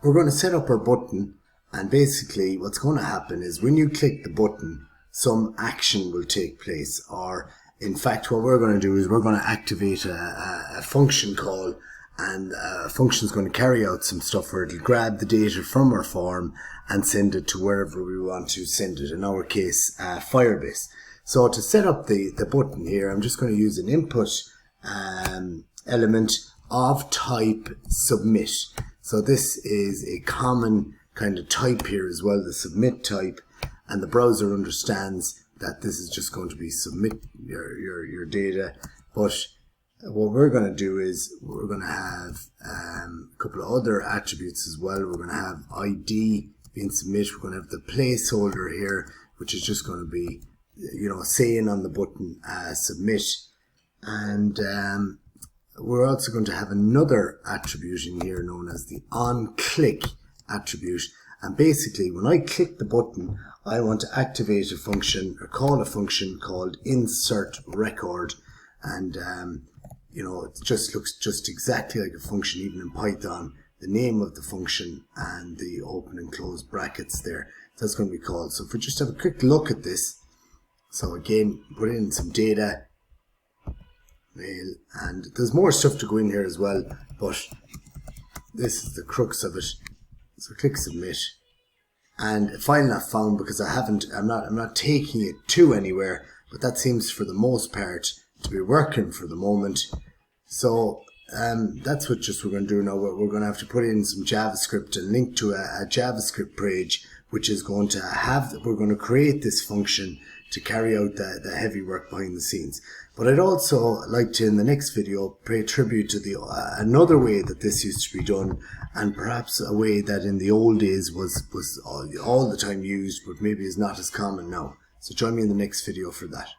we're going to set up our button, and basically what's going to happen is when you click the button, some action will take place, or in fact what we're going to do is we're going to activate a function call, and a function is going to carry out some stuff where it'll grab the data from our form and send it to wherever we want to send it, in our case Firebase. So to set up the button here, I'm just going to use an input element of type submit. So this is a common kind of type here as well, the submit type, and the browser understands that this is just going to be submit your data. But what we're going to do is we're going to have a couple of other attributes as well. We're going to have ID being submit. We're going to have the placeholder here, which is just going to be, saying on the button submit. And we're also going to have another attribute in here known as the onclick attribute. And basically when I click the button, I want to activate a function or call a function called insert record. And it just looks just exactly like a function, even in Python. The name of the function and the open and close brackets there. That's going to be called. So if we just have a quick look at this. So again, put in some data, mail, and there's more stuff to go in here as well, but this is the crux of it. So click submit, and file not found because I'm not taking it to anywhere, but that seems for the most part to be working for the moment. So that's what we're going to do now. We're going to have to put in some JavaScript and link to a JavaScript page, which is going to we're going to create this function to carry out the heavy work behind the scenes. But I'd also like to, in the next video, pay tribute to the another way that this used to be done, and perhaps a way that in the old days was all the time used, but maybe is not as common now. So join me in the next video for that.